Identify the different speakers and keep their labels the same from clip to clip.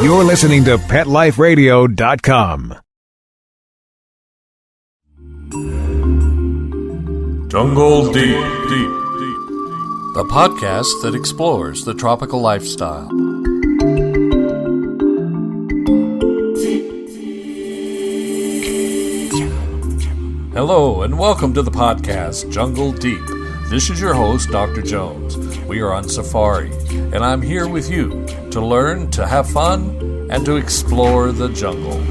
Speaker 1: You're listening to PetLifeRadio.com.
Speaker 2: Jungle Deep, the podcast that explores the tropical lifestyle. Hello, and welcome to the podcast, Jungle Deep. This is your host, Dr. Jones. We are on safari, and I'm here with you to learn, to have fun, and to explore the jungle.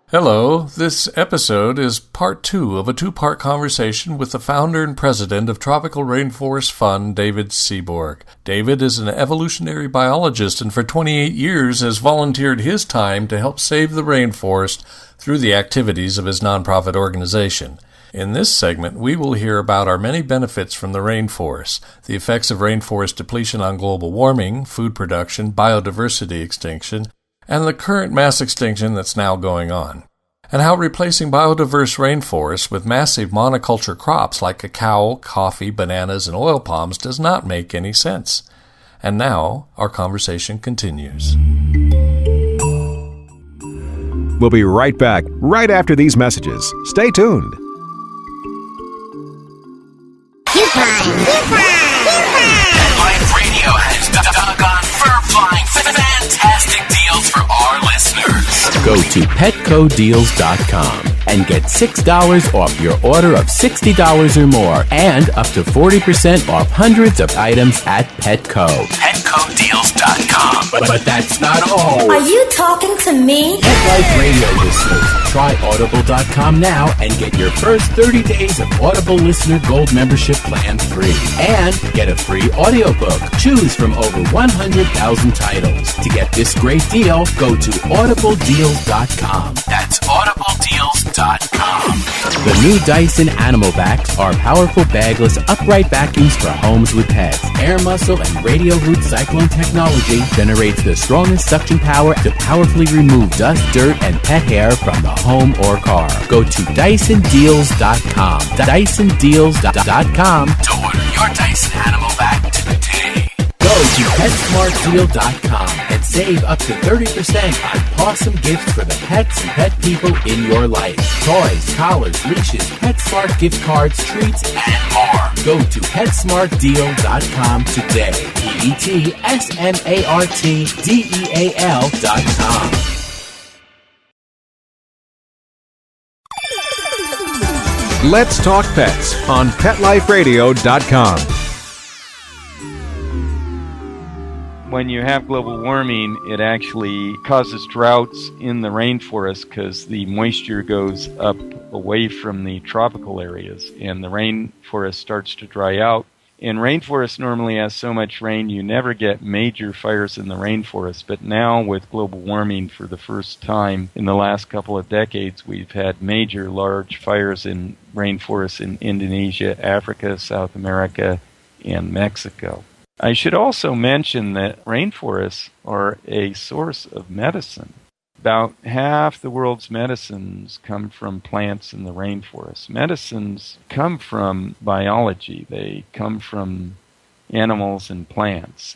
Speaker 2: Hello, this episode is part 2 of a 2-part conversation with the founder and president of Tropical Rainforest Fund, David Seaborg. David is an evolutionary biologist and for 28 years has volunteered his time to help save the rainforest through the activities of his nonprofit organization. In this segment, we will hear about our many benefits from the rainforest, the effects of rainforest depletion on global warming, food production, biodiversity extinction, and the current mass extinction that's now going on, and how replacing biodiverse rainforests with massive monoculture crops like cacao, coffee, bananas, and oil palms does not make any sense. And now, our conversation continues.
Speaker 1: We'll be right back, right after these messages. Stay tuned.
Speaker 3: Life Radio has doggone fur-flying fantastic deals for our listeners.
Speaker 4: Go to petcodeals.com and get $6 off your order of $60 or more and up to 40% off hundreds of items at Petco.
Speaker 3: Petcodeals.com.
Speaker 4: But that's not all.
Speaker 5: Are you talking to me?
Speaker 4: Pet Life Radio listeners, try Audible.com now and get your first 30 days of Audible Listener Gold membership plan free. And get a free audiobook. Choose from over 100,000 titles. To get this great deal, go to audibledeals.com.
Speaker 3: That's audibledeals.com.
Speaker 4: The new Dyson Animal Vacs are powerful bagless upright vacuums for homes with pets. Air muscle and radio root cyclone technology generates the strongest suction power to powerfully remove dust, dirt, and pet hair from the home or car. Go to DysonDeals.com. DysonDeals.com
Speaker 3: to order your Dyson Animal Vac today.
Speaker 4: Go to PetSmartDeal.com and save up to 30% on awesome gifts for the pets and pet people in your life. Toys, collars, leashes, PetSmart gift cards, treats,
Speaker 3: and more.
Speaker 4: Go to PetSmartDeal.com today. PetSmartDeal.com.
Speaker 1: Let's Talk Pets on PetLifeRadio.com.
Speaker 6: When you have global warming, it actually causes droughts in the rainforest because the moisture goes up away from the tropical areas and the rainforest starts to dry out. And rainforest normally has so much rain you never get major fires in the rainforest, but now with global warming for the first time in the last couple of decades, we've had major large fires in rainforests in Indonesia, Africa, South America, and Mexico. I should also mention that rainforests are a source of medicine. About half the world's medicines come from plants in the rainforest. Medicines come from biology. They come from animals and plants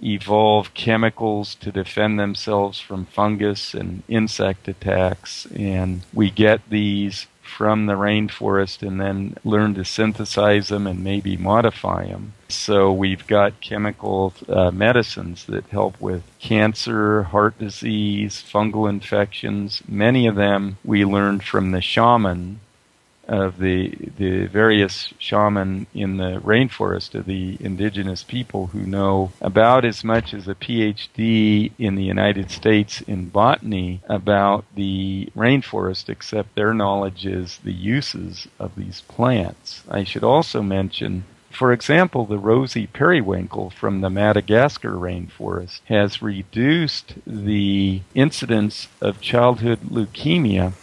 Speaker 6: evolve chemicals to defend themselves from fungus and insect attacks, and we get these from the rainforest and then learn to synthesize them and maybe modify them. So we've got chemical medicines that help with cancer, heart disease, fungal infections. Many of them we learned from the shaman of the various shaman in the rainforest of the indigenous people who know about as much as a PhD in the United States in botany about the rainforest, except their knowledge is the uses of these plants. I should also mention, for example, the rosy periwinkle from the Madagascar rainforest has reduced the incidence of childhood leukemia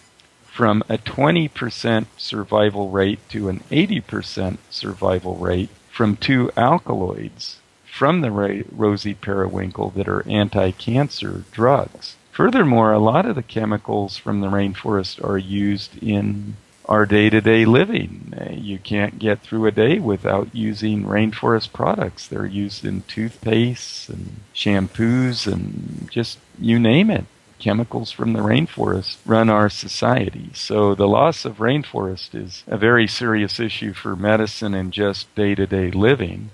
Speaker 6: from a 20% survival rate to an 80% survival rate from 2 alkaloids from the rosy periwinkle that are anti-cancer drugs. Furthermore, a lot of the chemicals from the rainforest are used in our day-to-day living. You can't get through a day without using rainforest products. They're used in toothpastes and shampoos and just you name it. Chemicals from the rainforest run our society. So the loss of rainforest is a very serious issue for medicine and just day-to-day living.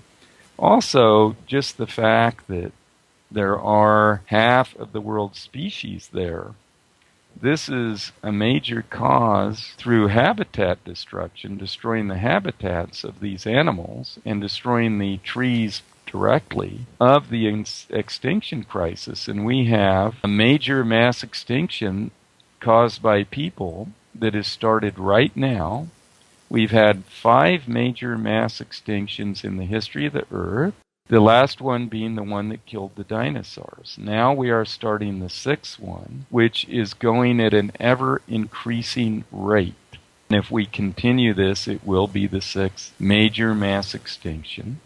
Speaker 6: Also, just the fact that there are half of the world's species there. This is a major cause through habitat destruction, destroying the habitats of these animals and destroying the trees directly of the extinction crisis. And we have a major mass extinction caused by people that has started right now. We've had 5 major mass extinctions in the history of the Earth, the last one being the one that killed the dinosaurs. Now we are starting the 6th one, which is going at an ever-increasing rate. And if we continue this, it will be the 6th major mass extinction.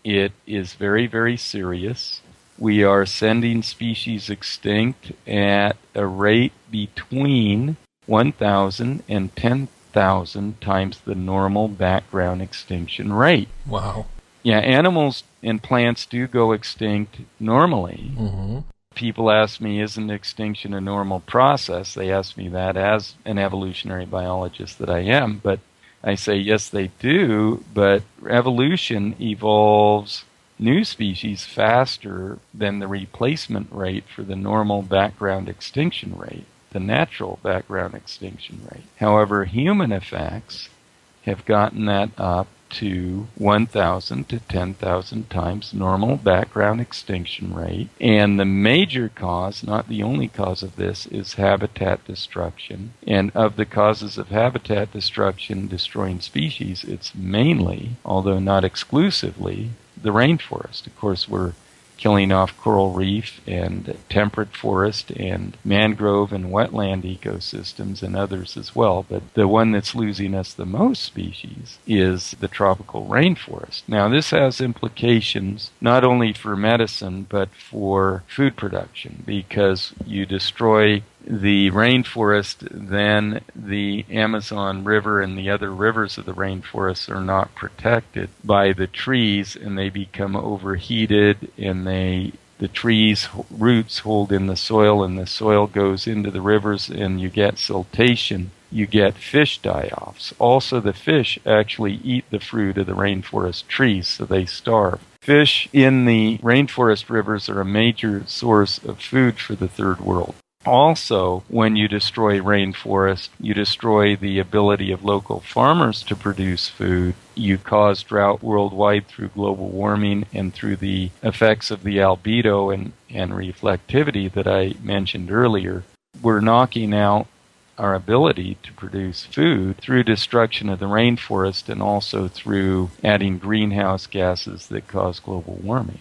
Speaker 6: It is very, very serious. We are sending species extinct at a rate between 1,000 and 10,000 times the normal background extinction rate.
Speaker 2: Wow.
Speaker 6: Yeah, animals and plants do go extinct normally.
Speaker 2: Mm-hmm.
Speaker 6: People ask me, isn't extinction a normal process? They ask me that as an evolutionary biologist that I am, but I say, yes, they do, but evolution evolves new species faster than the replacement rate for the normal background extinction rate, the natural background extinction rate. However, human effects have gotten that up to 1,000 to 10,000 times normal background extinction rate. And the major cause, not the only cause of this, is habitat destruction. And of the causes of habitat destruction destroying species, it's mainly, although not exclusively, the rainforest. Of course, we're killing off coral reef and temperate forest and mangrove and wetland ecosystems and others as well. But the one that's losing us the most species is the tropical rainforest. Now, this has implications not only for medicine but for food production, because you destroy the rainforest, then the Amazon River and the other rivers of the rainforest are not protected by the trees, and they become overheated, and the trees' roots hold in the soil, and the soil goes into the rivers, and you get siltation. You get fish die-offs. Also, the fish actually eat the fruit of the rainforest trees, so they starve. Fish in the rainforest rivers are a major source of food for the third world. Also, when you destroy rainforest, you destroy the ability of local farmers to produce food. You cause drought worldwide through global warming and through the effects of the albedo and reflectivity that I mentioned earlier. We're knocking out our ability to produce food through destruction of the rainforest and also through adding greenhouse gases that cause global warming.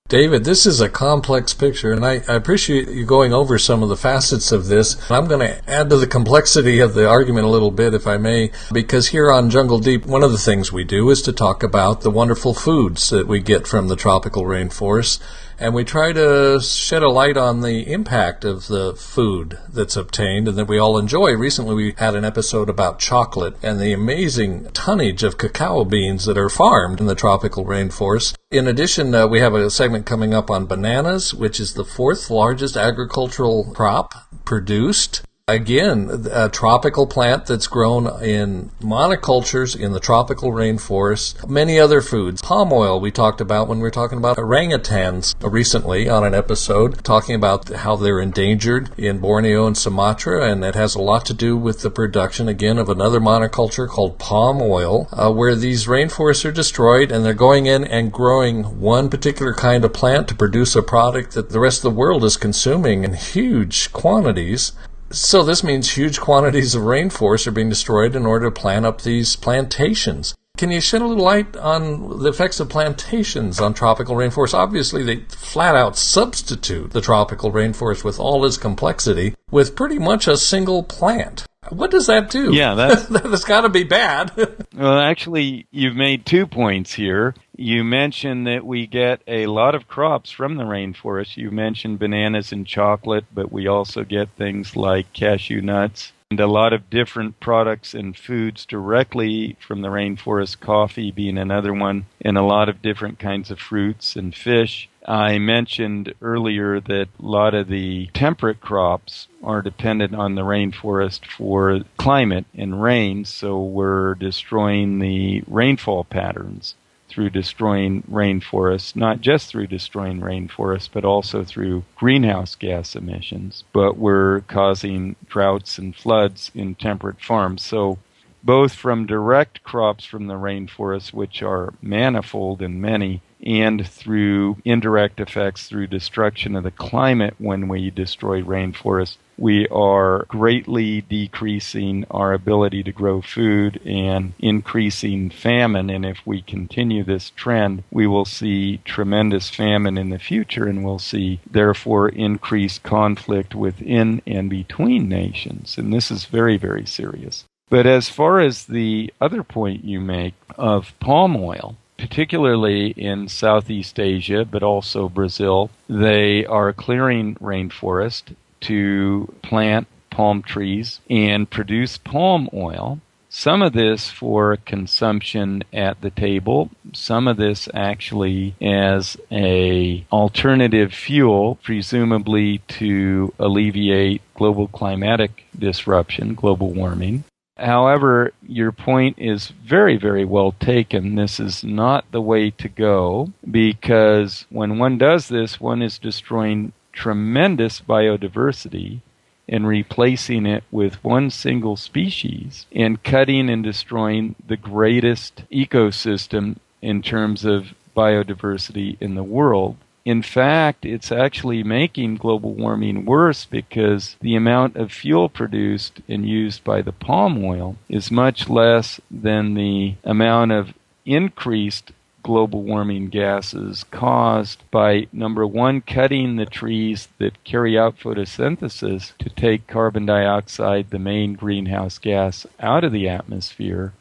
Speaker 2: David, this is a complex picture, and I appreciate you going over some of the facets of this. I'm going to add to the complexity of the argument a little bit, if I may, because here on Jungle Deep, one of the things we do is to talk about the wonderful foods that we get from the tropical rainforest, and we try to shed a light on the impact of the food that's obtained and that we all enjoy. Recently, we had an episode about chocolate and the amazing tonnage of cacao beans that are farmed in the tropical rainforest. In addition, we have a segment coming up on bananas, which is the 4th largest agricultural crop produced Again, a tropical plant that's grown in monocultures in the tropical rainforest. Many other foods. Palm oil we talked about when we were talking about orangutans recently on an episode, talking about how they're endangered in Borneo and Sumatra, and it has a lot to do with the production, again, of another monoculture called palm oil, where these rainforests are destroyed and they're going in and growing one particular kind of plant to produce a product that the rest of the world is consuming in huge quantities. So this means huge quantities of rainforest are being destroyed in order to plant up these plantations. Can you shed a little light on the effects of plantations on tropical rainforests? Obviously, they flat out substitute the tropical rainforest with all its complexity with pretty much a single plant. What does that do?
Speaker 6: Yeah,
Speaker 2: that's got to be bad.
Speaker 6: Well, actually, you've made 2 points here. You mentioned that we get a lot of crops from the rainforest. You mentioned bananas and chocolate, but we also get things like cashew nuts and a lot of different products and foods directly from the rainforest, coffee being another one, and a lot of different kinds of fruits and fish. I mentioned earlier that a lot of the temperate crops are dependent on the rainforest for climate and rain, so we're destroying the rainfall patterns through destroying rainforests, not just through destroying rainforests, but also through greenhouse gas emissions. But we're causing droughts and floods in temperate farms. So both from direct crops from the rainforest, which are manifold and many, and through indirect effects through destruction of the climate when we destroy rainforests, we are greatly decreasing our ability to grow food and increasing famine. And if we continue this trend, we will see tremendous famine in the future, and we'll see, therefore, increased conflict within and between nations. And this is very, very serious. But as far as the other point you make of palm oil, particularly in Southeast Asia, but also Brazil, they are clearing rainforest to plant palm trees and produce palm oil. Some of this for consumption at the table, some of this actually as an alternative fuel, presumably to alleviate global climatic disruption, global warming. However, your point is very, very well taken. This is not the way to go, because when one does this, one is destroying tremendous biodiversity and replacing it with one single species and cutting and destroying the greatest ecosystem in terms of biodiversity in the world. In fact, it's actually making global warming worse, because the amount of fuel produced and used by the palm oil is much less than the amount of increased global warming gases caused by, number one, cutting the trees that carry out photosynthesis to take carbon dioxide, the main greenhouse gas, out of the atmosphere,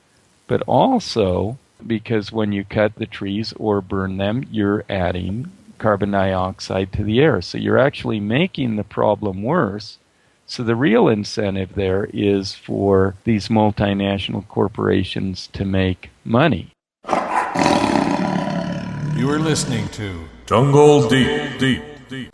Speaker 6: but also because when you cut the trees or burn them, you're adding carbon dioxide to the air. So you're actually making the problem worse. So the real incentive there is for these multinational corporations to make money.
Speaker 2: You are listening to Jungle Deep.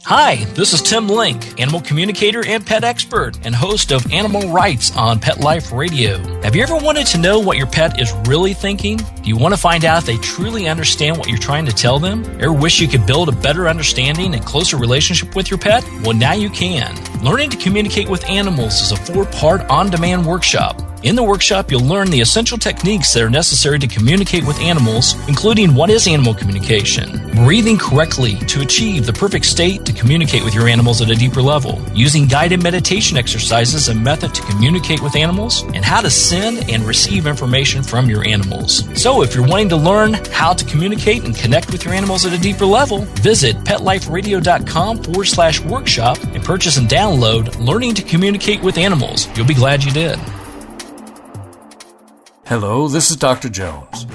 Speaker 7: Hi, this is Tim Link, animal communicator and pet expert and host of Animal Rights on Pet Life Radio. Have you ever wanted to know what your pet is really thinking? Do you want to find out if they truly understand what you're trying to tell them? Ever wish you could build a better understanding and closer relationship with your pet? Well, now you can. Learning to Communicate with Animals is a 4-part on-demand workshop. In the workshop, you'll learn the essential techniques that are necessary to communicate with animals, including what is animal communication, breathing correctly to achieve the perfect state to communicate with your animals at a deeper level, using guided meditation exercises, a method to communicate with animals, and how to send and receive information from your animals. So if you're wanting to learn how to communicate and connect with your animals at a deeper level, visit PetLifeRadio.com/workshop and purchase and download Learning to Communicate with Animals. You'll be glad you did.
Speaker 2: Hello, this is Dr. Jones.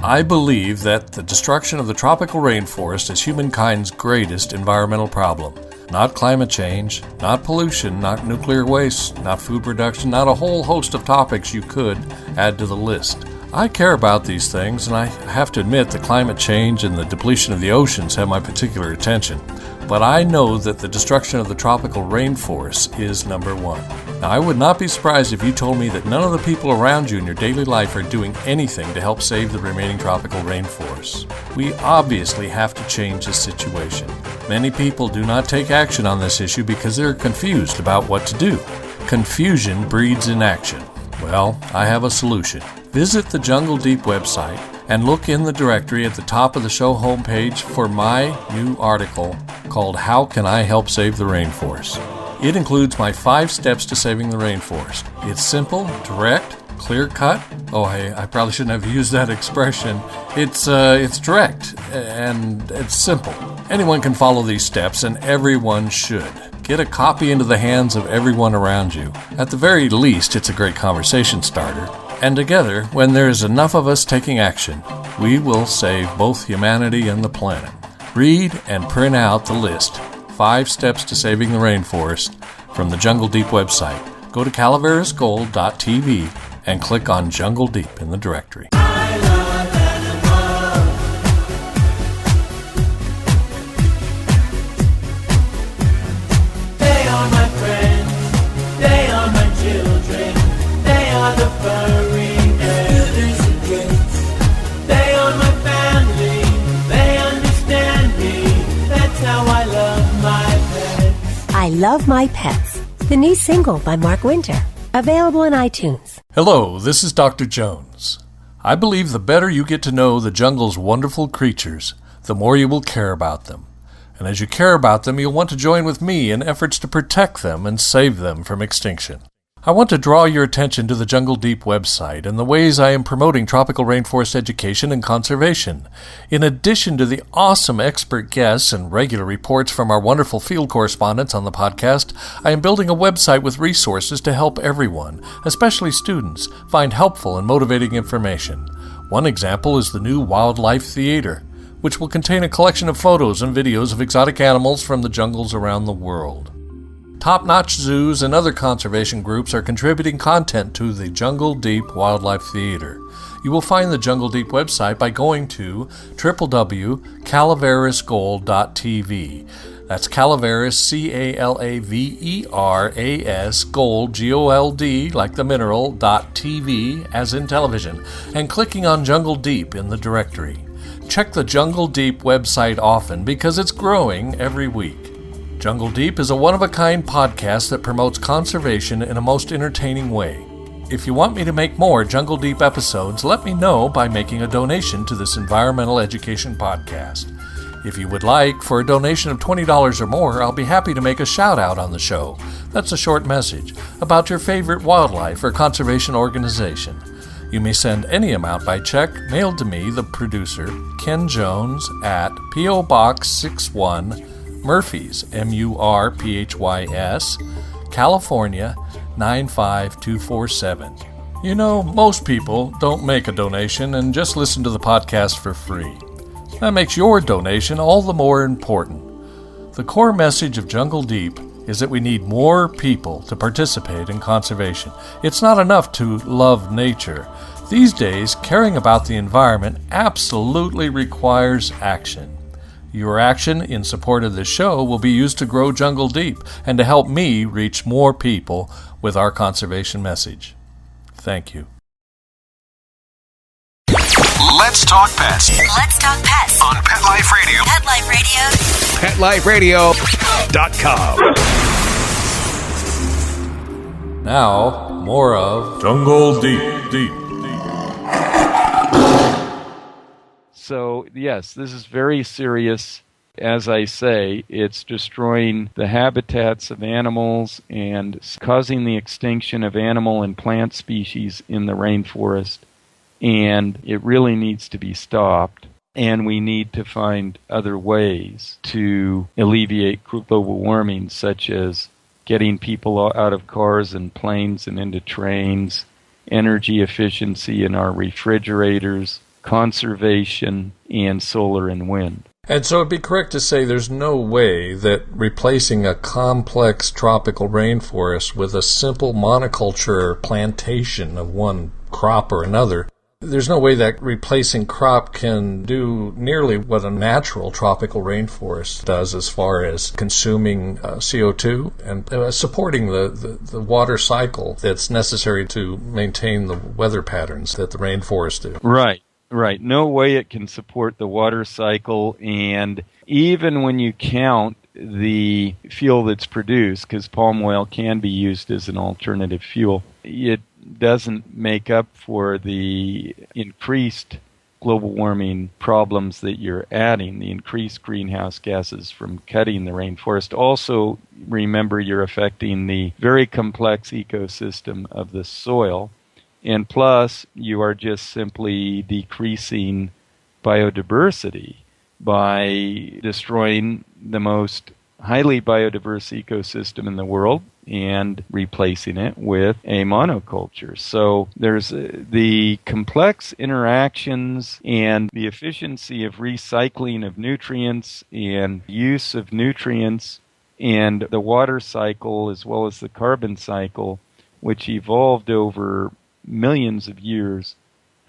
Speaker 2: I believe that the destruction of the tropical rainforest is humankind's greatest environmental problem. Not climate change, not pollution, not nuclear waste, not food production, not a whole host of topics you could add to the list. I care about these things, and I have to admit that climate change and the depletion of the oceans have my particular attention. But I know that the destruction of the tropical rainforests is number one. Now, I would not be surprised if you told me that none of the people around you in your daily life are doing anything to help save the remaining tropical rainforests. We obviously have to change this situation. Many people do not take action on this issue because they're confused about what to do. Confusion breeds inaction. Well, I have a solution. Visit the Jungle Deep website and look in the directory at the top of the show homepage for my new article called How Can I Help Save the Rainforest? It includes my 5 steps to saving the rainforest. It's simple, direct, clear-cut. Oh, I probably shouldn't have used that expression. It's direct and it's simple. Anyone can follow these steps, and everyone should. Get a copy into the hands of everyone around you. At the very least, it's a great conversation starter. And together, when there is enough of us taking action, we will save both humanity and the planet. Read and print out the list, 5 Steps to Saving the Rainforest, from the Jungle Deep website. Go to calaverasgold.tv and click on Jungle Deep in the directory.
Speaker 8: They are my friends, they are my children, they are the furry builders and gates. They are my family, they understand me, that's how I love my pets.
Speaker 5: I Love My Pets, the new single by Mark Winter, available in iTunes.
Speaker 2: Hello, this is Dr. Jones. I believe the better you get to know the jungle's wonderful creatures, the more you will care about them. And as you care about them, you'll want to join with me in efforts to protect them and save them from extinction. I want to draw your attention to the Jungle Deep website and the ways I am promoting tropical rainforest education and conservation. In addition to the awesome expert guests and regular reports from our wonderful field correspondents on the podcast, I am building a website with resources to help everyone, especially students, find helpful and motivating information. One example is the new Wildlife Theater, which will contain a collection of photos and videos of exotic animals from the jungles around the world. Top-notch zoos and other conservation groups are contributing content to the Jungle Deep Wildlife Theater. You will find the Jungle Deep website by going to www.calaverasgold.tv. That's Calaveras, Calaveras, Gold, Gold, like the mineral, .tv, as in television, and clicking on Jungle Deep in the directory. Check the Jungle Deep website often because it's growing every week. Jungle Deep is a one-of-a-kind podcast that promotes conservation in a most entertaining way. If you want me to make more Jungle Deep episodes, let me know by making a donation to this environmental education podcast. If you would like, for a donation of $20 or more, I'll be happy to make a shout-out on the show. That's a short message about your favorite wildlife or conservation organization. You may send any amount by check mailed to me, the producer, Ken Jones, at P.O. Box 61, Murphys, Murphys, California, 95247. You know, most people don't make a donation and just listen to the podcast for free. That makes your donation all the more important. The core message of Jungle Deep is that we need more people to participate in conservation. It's not enough to love nature. These days, caring about the environment absolutely requires action. Your action in support of this show will be used to grow Jungle Deep and to help me reach more people with our conservation message. Thank you.
Speaker 3: Let's talk pets
Speaker 5: Let's talk pets
Speaker 3: on Pet Life Radio.
Speaker 5: Pet Life Radio.
Speaker 1: PetLifeRadio.com.
Speaker 2: Now, more of Jungle Deep.
Speaker 6: So, yes, this is very serious. As I say, it's destroying the habitats of animals and causing the extinction of animal and plant species in the rainforest. And it really needs to be stopped. And we need to find other ways to alleviate global warming, such as getting people out of cars and planes and into trains, energy efficiency in our refrigerators, conservation, and solar and wind.
Speaker 2: And so it'd be correct to say there's no way that replacing a complex tropical rainforest with a simple monoculture plantation of one crop or another There's no way that replacing crop can do nearly what a natural tropical rainforest does as far as consuming CO2 and supporting the water cycle that's necessary to maintain the weather patterns that the rainforests do.
Speaker 6: Right. No way it can support the water cycle, and even when you count the fuel that's produced, because palm oil can be used as an alternative fuel, it doesn't make up for the increased global warming problems that you're adding, the increased greenhouse gases from cutting the rainforest. Also, remember you're affecting the very complex ecosystem of the soil, and plus you are just simply decreasing biodiversity by destroying the most highly biodiverse ecosystem in the world and replacing it with a monoculture. So there's the complex interactions and the efficiency of recycling of nutrients and use of nutrients and the water cycle as well as the carbon cycle, which evolved over millions of years,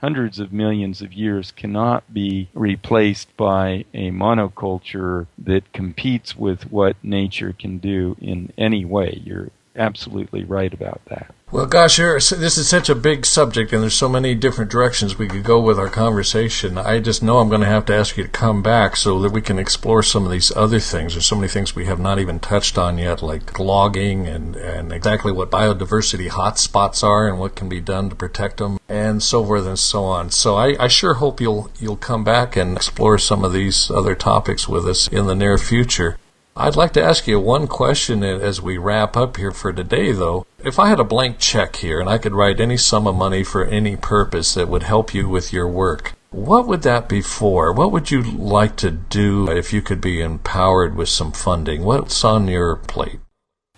Speaker 6: hundreds of millions of years, cannot be replaced by a monoculture that competes with what nature can do in any way. You're absolutely right about that.
Speaker 2: Well, gosh, this is such a big subject, and there's so many different directions we could go with our conversation. I just know I'm going to have to ask you to come back so that we can explore some of these other things. There's so many things we have not even touched on yet, like logging and exactly what biodiversity hotspots are and what can be done to protect them, and so forth and so on. So I sure hope you'll come back and explore some of these other topics with us in the near future. I'd like to ask you one question as we wrap up here for today, though. If I had a blank check here and I could write any sum of money for any purpose that would help you with your work, what would that be for? What would you like to do if you could be empowered with some funding? What's on your plate?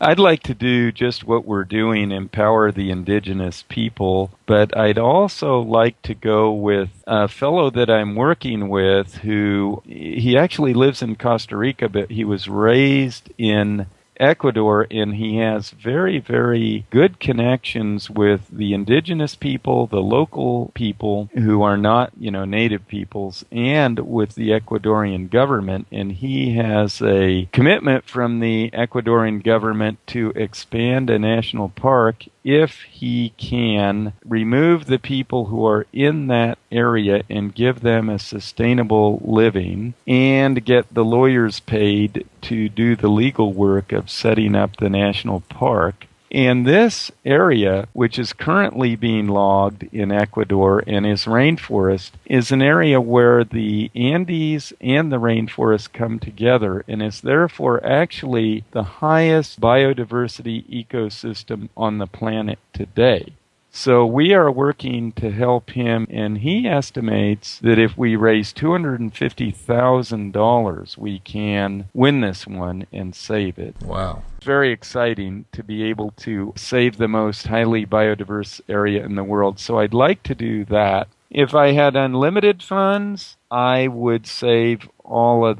Speaker 6: I'd like to do just what we're doing, empower the indigenous people, but I'd also like to go with a fellow that I'm working with he actually lives in Costa Rica, but he was raised in Ecuador, and he has very, very good connections with the indigenous people, the local people who are not, native peoples, and with the Ecuadorian government. And he has a commitment from the Ecuadorian government to expand a national park if he can remove the people who are in that area and give them a sustainable living and get the lawyers paid to do the legal work of setting up the national park. And this area, which is currently being logged in Ecuador and is rainforest, is an area where the Andes and the rainforest come together and is therefore actually the highest biodiversity ecosystem on the planet today. So we are working to help him, and he estimates that if we raise $250,000, we can win this one and save it.
Speaker 2: Wow.
Speaker 6: Very exciting to be able to save the most highly biodiverse area in the world. So I'd like to do that. If I had unlimited funds, I would save all of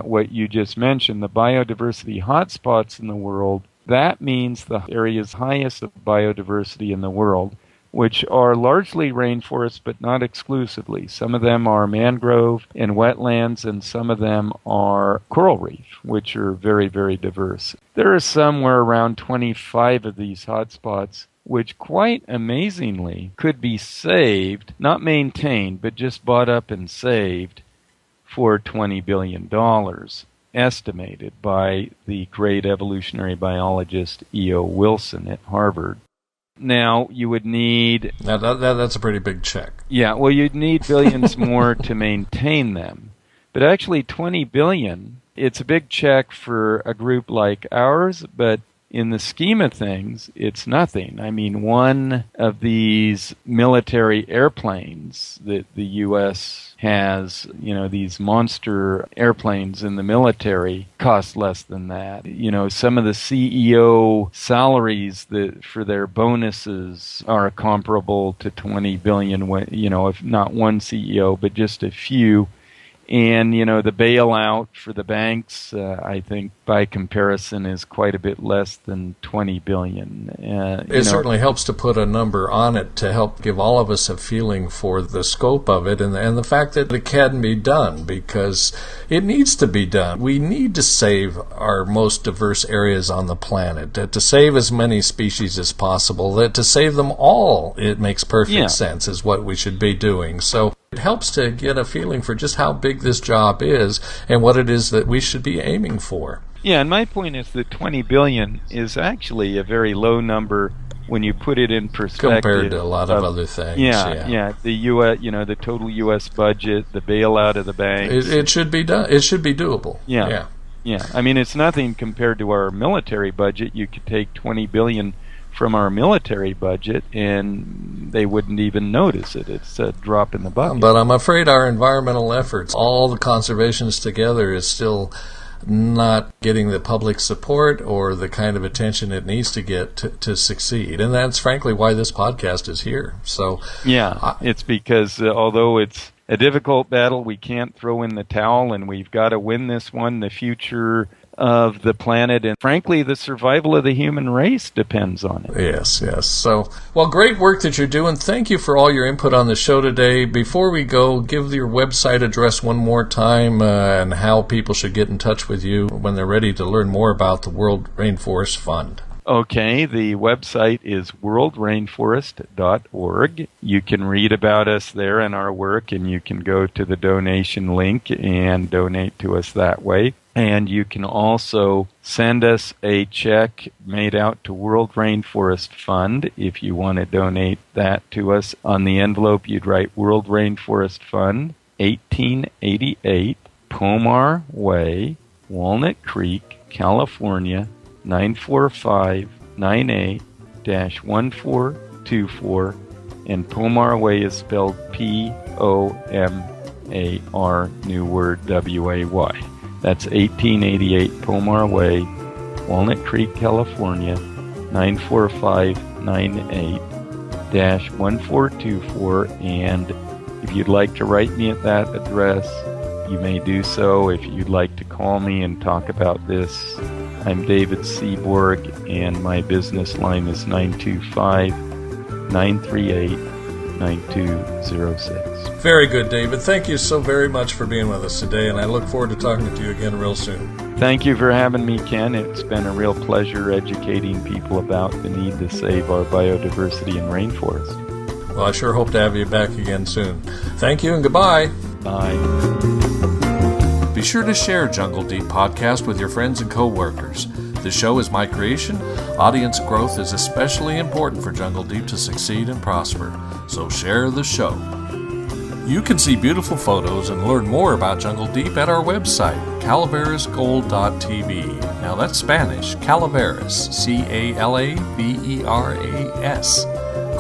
Speaker 6: what you just mentioned, the biodiversity hotspots in the world. That means the areas highest of biodiversity in the world, which are largely rainforests, but not exclusively. Some of them are mangrove and wetlands, and some of them are coral reef, which are very, very diverse. There are somewhere around 25 of these hotspots, which quite amazingly could be saved, not maintained, but just bought up and saved for $20 billion. Estimated by the great evolutionary biologist E.O. Wilson at Harvard. Now, you would need...
Speaker 2: Now, that's a pretty big check.
Speaker 6: Yeah, well, you'd need billions more to maintain them. But actually, $20 billion, it's a big check for a group like ours, but in the scheme of things, it's nothing. I mean, one of these military airplanes that the U.S. has, these monster airplanes in the military, cost less than that. Some of the CEO salaries for their bonuses are comparable to $20 billion, if not one CEO, but just a few. And, the bailout for the banks, I think by comparison is quite a bit less than $20 billion.
Speaker 2: It certainly helps to put a number on it to help give all of us a feeling for the scope of it and the fact that it can be done, because it needs to be done. We need to save our most diverse areas on the planet, to save as many species as possible, to save them all. It makes perfect sense is what we should be doing. So it helps to get a feeling for just how big this job is and what it is that we should be aiming for.
Speaker 6: Yeah, and my point is that $20 billion is actually a very low number when you put it in perspective.
Speaker 2: Compared to a lot of other things.
Speaker 6: Yeah. The U.S., the total U.S. budget, the bailout of the banks.
Speaker 2: It should be done. It should be doable.
Speaker 6: Yeah. I mean, it's nothing compared to our military budget. You could take $20 billion from our military budget, and they wouldn't even notice it. It's a drop in the bucket.
Speaker 2: But I'm afraid our environmental efforts, all the conservations together, is still not getting the public support or the kind of attention it needs to get to succeed. And that's frankly why this podcast is here. So
Speaker 6: it's because although it's a difficult battle, we can't throw in the towel, and we've got to win this one. The future of the planet and, frankly, the survival of the human race depends on it.
Speaker 2: Yes. So, well, great work that you're doing. Thank you for all your input on the show today. Before we go, give your website address one more time and how people should get in touch with you when they're ready to learn more about the World Rainforest Fund.
Speaker 6: Okay, the website is worldrainforest.org. You can read about us there and our work, and you can go to the donation link and donate to us that way. And you can also send us a check made out to World Rainforest Fund if you want to donate that to us. On the envelope, you'd write World Rainforest Fund, 1888, Pomar Way, Walnut Creek, California, 94598-1424, and Pomar Way is spelled Pomar, new word, W-A-Y. That's 1888 Pomar Way, Walnut Creek, California, 94598-1424, and if you'd like to write me at that address, you may do so. If you'd like to call me and talk about this, I'm David Seaborg, and my business line is 925-938-9206.
Speaker 2: Very good, David. Thank you so very much for being with us today, and I look forward to talking to you again real soon.
Speaker 6: Thank you for having me, Ken. It's been a real pleasure educating people about the need to save our biodiversity and rainforest.
Speaker 2: Well, I sure hope to have you back again soon. Thank you and goodbye.
Speaker 6: Bye.
Speaker 2: Be sure to share Jungle Deep Podcast with your friends and co-workers. The show is my creation. Audience growth is especially important for Jungle Deep to succeed and prosper. So share the show. You can see beautiful photos and learn more about Jungle Deep at our website, calaveras.gold.tv. Now that's Spanish, Calaveras, C-A-L-A-V-E-R-A-S,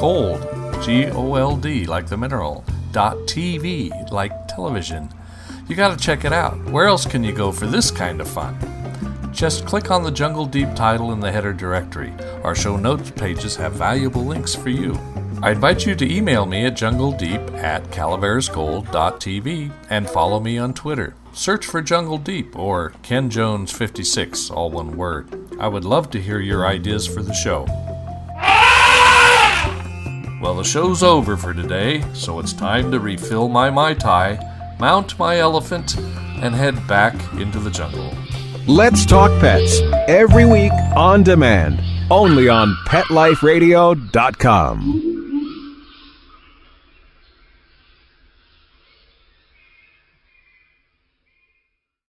Speaker 2: gold, G-O-L-D, like the mineral, .tv, like television. You got to check it out. Where else can you go for this kind of fun? Just click on the Jungle Deep title in the header directory. Our show notes pages have valuable links for you. I invite you to email me at jungledeep@calaverasgold.tv and follow me on Twitter. Search for Jungle Deep or Ken Jones 56, all one word. I would love to hear your ideas for the show. Well, the show's over for today, so it's time to refill my Mai Tai, mount my elephant, and head back into the jungle.
Speaker 1: Let's Talk Pets, every week on demand, only on PetLifeRadio.com.